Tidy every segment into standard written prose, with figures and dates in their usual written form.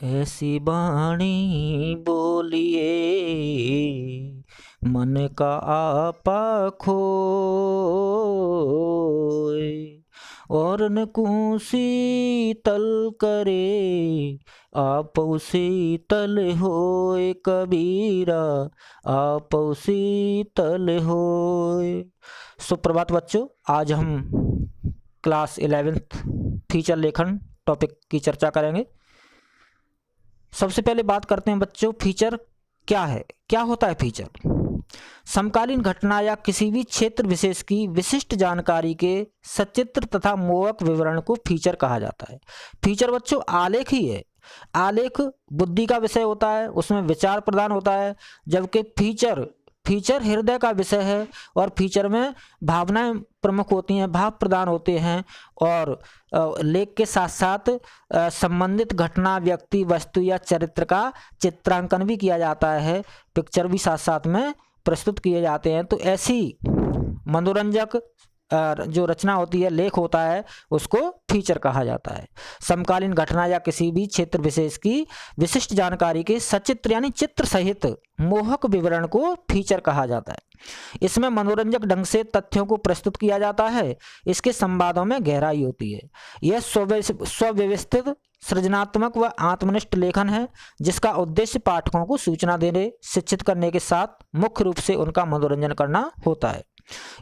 ऐसी बाणी बोलिए मन का आपा खोए, और न शीतल करे आप शीतल होए कबीरा, आप शीतल होए। सुप्रभात बच्चों, आज हम क्लास 11th फीचर लेखन टॉपिक की चर्चा करेंगे। सबसे पहले बात करते हैं बच्चों, फीचर क्या है, क्या होता है फीचर। समकालीन घटना या किसी भी क्षेत्र विशेष की विशिष्ट जानकारी के सचित्र तथा मोहक विवरण को फीचर कहा जाता है। फीचर बच्चों आलेख ही है। आलेख बुद्धि का विषय होता है, उसमें विचार प्रदान होता है, जबकि फीचर हृदय का विषय है और फीचर में भावनाएं प्रमुख होती हैं, भाव प्रदान होते हैं और लेख के साथ साथ संबंधित घटना, व्यक्ति, वस्तु या चरित्र का चित्रांकन भी किया जाता है, पिक्चर भी साथ साथ में प्रस्तुत किए जाते हैं। तो ऐसी मनोरंजक जो रचना होती है, लेख होता है, उसको फीचर कहा जाता है। समकालीन घटना या किसी भी क्षेत्र विशेष की विशिष्ट जानकारी के सचित्र यानी चित्र सहित मोहक विवरण को फीचर कहा जाता है। इसमें मनोरंजक ढंग से तथ्यों को प्रस्तुत किया जाता है, इसके संवादों में गहराई होती है। यह स्वव्यवस्थित, सृजनात्मक व आत्मनिष्ठ लेखन है, जिसका उद्देश्य पाठकों को सूचना देने, शिक्षित करने के साथ मुख्य रूप से उनका मनोरंजन करना होता है।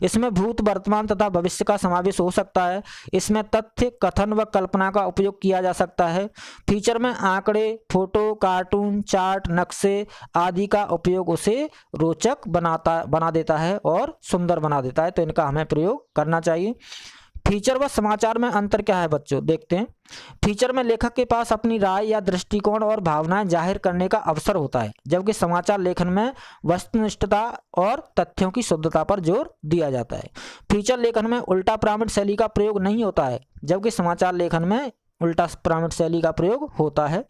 इसमें भूत, वर्तमान तथा भविष्य का समावेश हो सकता है। इसमें तथ्य, कथन व कल्पना का उपयोग किया जा सकता है। फीचर में आंकड़े, फोटो, कार्टून, चार्ट, नक्शे आदि का उपयोग उसे रोचक बना देता है और सुंदर बना देता है, तो इनका हमें प्रयोग करना चाहिए। फीचर व समाचार में अंतर क्या है बच्चों, देखते हैं। फीचर में लेखक के पास अपनी राय या दृष्टिकोण और भावनाएं जाहिर करने का अवसर होता है, जबकि समाचार लेखन में वस्तुनिष्ठता और तथ्यों की शुद्धता पर जोर दिया जाता है। फीचर लेखन में उल्टा प्रमाण शैली का प्रयोग नहीं होता है, जबकि समाचार लेखन में उल्टा प्रमाण शैली का प्रयोग होता है।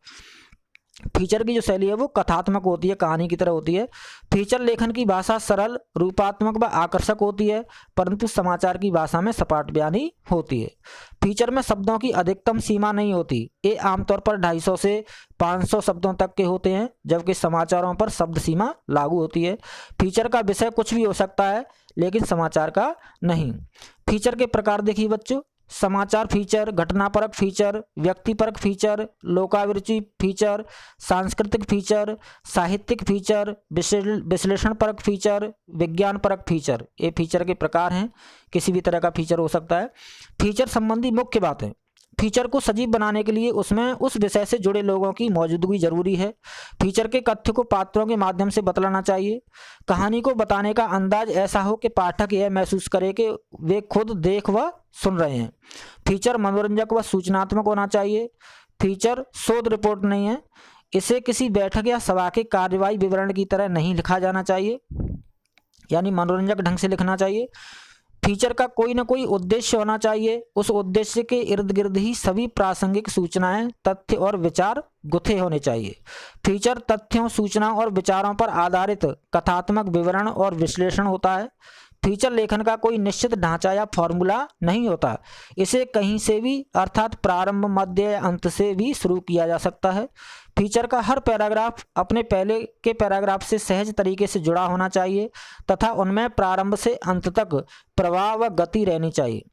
फीचर की जो शैली है वो कथात्मक होती है, कहानी की तरह होती है। फीचर लेखन की भाषा सरल, रूपात्मक व आकर्षक होती है, परंतु समाचार की भाषा में सपाट बयानी होती है। फीचर में शब्दों की अधिकतम सीमा नहीं होती, ये आमतौर पर 250 से 500 शब्दों तक के होते हैं, जबकि समाचारों पर शब्द सीमा लागू होती है। फीचर का विषय कुछ भी हो सकता है, लेकिन समाचार का नहीं। फीचर के प्रकार देखिए बच्चों, समाचार फीचर, घटनापरक फीचर, व्यक्तिपरक फीचर, लोकाभिरुचि फीचर, सांस्कृतिक फीचर, साहित्यिक फीचर, विश्लेषणपरक फीचर, विज्ञानपरक फीचर, ये फीचर के प्रकार हैं। किसी भी तरह का फीचर हो सकता है। फीचर संबंधी मुख्य बातें, फीचर को सजीव बनाने के लिए उसमें उस विषय से जुड़े लोगों की मौजूदगी जरूरी है। फीचर के तथ्य को पात्रों के माध्यम से बतलाना चाहिए। कहानी को बताने का अंदाज ऐसा हो कि पाठक यह महसूस करे कि वे खुद देख व सुन रहे हैं। फीचर मनोरंजक व सूचनात्मक होना चाहिए। फीचर शोध रिपोर्ट नहीं है, इसे किसी बैठक या सभा के कार्यवाही विवरण की तरह नहीं लिखा जाना चाहिए, यानी मनोरंजक ढंग से लिखना चाहिए। फीचर का कोई ना कोई उद्देश्य होना चाहिए, उस उद्देश्य के इर्द गिर्द ही सभी प्रासंगिक सूचनाएं, तथ्य और विचार गुथे होने चाहिए। फीचर तथ्यों, सूचना और विचारों पर आधारित कथात्मक विवरण और विश्लेषण होता है। फीचर लेखन का कोई निश्चित ढांचा या फॉर्मूला नहीं होता, इसे कहीं से भी अर्थात प्रारंभ, मध्य या अंत से भी शुरू किया जा सकता है। फीचर का हर पैराग्राफ अपने पहले के पैराग्राफ से सहज तरीके से जुड़ा होना चाहिए तथा उनमें प्रारंभ से अंत तक प्रवाह व गति रहनी चाहिए।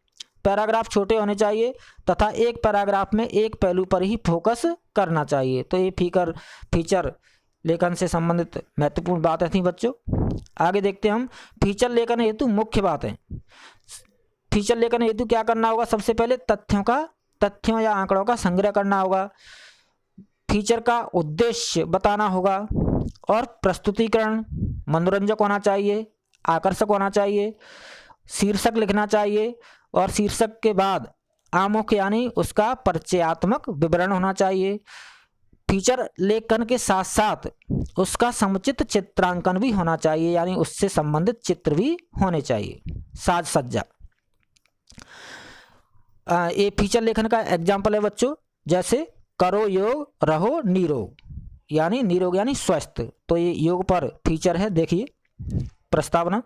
पैराग्राफ छोटे होने चाहिए तथा एक पैराग्राफ में एक पहलू पर ही फोकस करना चाहिए। तो ये फीचर लेखन से संबंधित महत्वपूर्ण बातें थी बच्चों। आगे देखते हैं हम फीचर लेखन हेतु मुख्य बातें। फीचर लेखन हेतु क्या करना होगा, सबसे पहले तथ्यों या आंकड़ों का संग्रह करना होगा। फीचर का उद्देश्य बताना होगा और प्रस्तुतिकरण मनोरंजक होना चाहिए, आकर्षक होना चाहिए। शीर्षक लिखना चाहिए और शीर्षक के बाद आमुख यानी उसका परिचयात्मक विवरण होना चाहिए। फीचर लेखन के साथ साथ उसका समुचित चित्रांकन भी होना चाहिए, यानी उससे संबंधित चित्र भी होने चाहिए, साज सज्जा। ये फीचर लेखन का एग्जाम्पल है बच्चों, जैसे करो योग रहो निरोग, यानी निरोग यानी स्वस्थ, तो ये योग पर फीचर है। देखिए प्रस्तावना,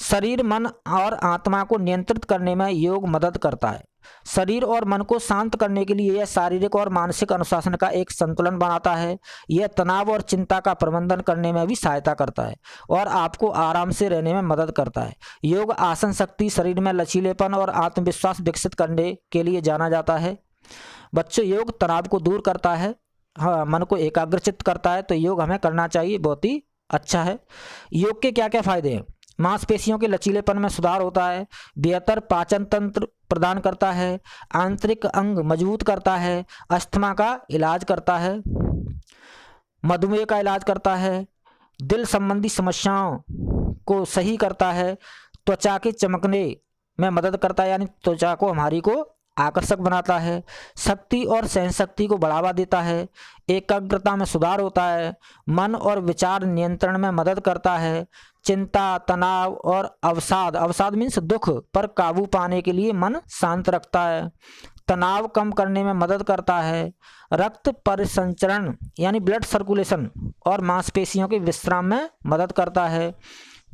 शरीर, मन और आत्मा को नियंत्रित करने में योग मदद करता है। शरीर और मन को शांत करने के लिए यह शारीरिक और मानसिक अनुशासन का एक संतुलन बनाता है। यह तनाव और चिंता का प्रबंधन करने में भी सहायता करता है और आपको आराम से रहने में मदद करता है। योग आसन शक्ति, शरीर में लचीलेपन और आत्मविश्वास विकसित करने के लिए जाना जाता है। बच्चों, योग तनाव को दूर करता है, हाँ, मन को एकाग्रचित्त करता है, तो योग हमें करना चाहिए, बहुत ही अच्छा है। योग के क्या क्या फायदे हैं? मांसपेशियों के लचीलेपन में सुधार होता है, बेहतर पाचन तंत्र प्रदान करता है, आंतरिक अंग मजबूत करता है, अस्थमा का इलाज करता है, मधुमेह का इलाज करता है, दिल संबंधी समस्याओं को सही करता है, त्वचा के चमकने में मदद करता है, यानी त्वचा को हमारी को आकर्षक बनाता है, शक्ति और सहन शक्ति को बढ़ावा देता है, एकाग्रता में सुधार होता है, मन और विचार नियंत्रण में मदद करता है, चिंता, तनाव और अवसाद, अवसाद मीन्स दुख पर काबू पाने के लिए मन शांत रखता है, तनाव कम करने में मदद करता है, रक्त परिसंचरण यानी ब्लड सर्कुलेशन और मांसपेशियों के विश्राम में मदद करता है,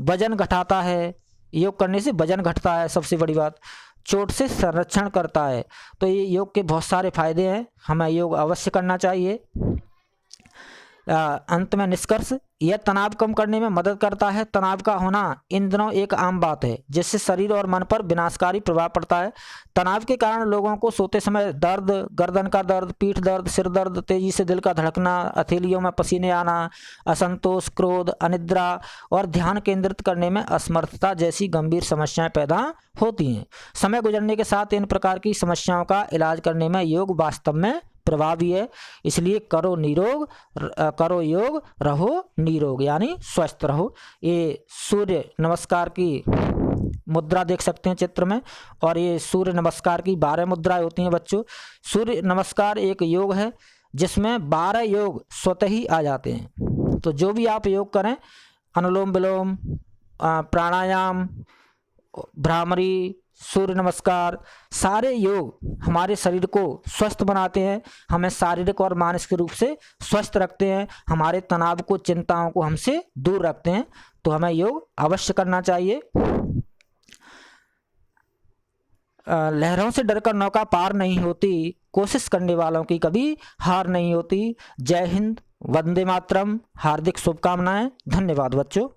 वजन घटाता है, योग करने से वजन घटता है, सबसे बड़ी बात, चोट से संरक्षण करता है। तो ये योग के बहुत सारे फायदे हैं, हमें योग अवश्य करना चाहिए। अंत में निष्कर्ष, यह तनाव कम करने में मदद करता है। तनाव का होना इन दिनों एक आम बात है, जिससे शरीर और मन पर विनाशकारी प्रभाव पड़ता है। तनाव के कारण लोगों को सोते समय दर्द, गर्दन का दर्द, पीठ दर्द, सिर दर्द, तेजी से दिल का धड़कना, हथेलियों में पसीने आना, असंतोष, क्रोध, अनिद्रा और ध्यान केंद्रित करने में असमर्थता जैसी गंभीर समस्याएं पैदा होती हैं। समय गुजरने के साथ इन प्रकार की समस्याओं का इलाज करने में योग वास्तव में प्रभावी है। इसलिए करो निरोग, करो योग, रहो निरोग, यानी स्वस्थ रहो। ये सूर्य नमस्कार की मुद्रा देख सकते हैं चित्र में, और ये सूर्य नमस्कार की 12 मुद्राएं होती हैं बच्चों। सूर्य नमस्कार एक योग है जिसमें 12 योग स्वतः ही आ जाते हैं। तो जो भी आप योग करें, अनुलोम विलोम, प्राणायाम, भ्रामरी, सूर्य नमस्कार, सारे योग हमारे शरीर को स्वस्थ बनाते हैं, हमें शारीरिक और मानसिक रूप से स्वस्थ रखते हैं, हमारे तनाव को, चिंताओं को हमसे दूर रखते हैं। तो हमें योग अवश्य करना चाहिए। लहरों से डरकर नौका पार नहीं होती, कोशिश करने वालों की कभी हार नहीं होती। जय हिंद, वंदे मातरम, हार्दिक शुभकामनाएं। धन्यवाद बच्चों।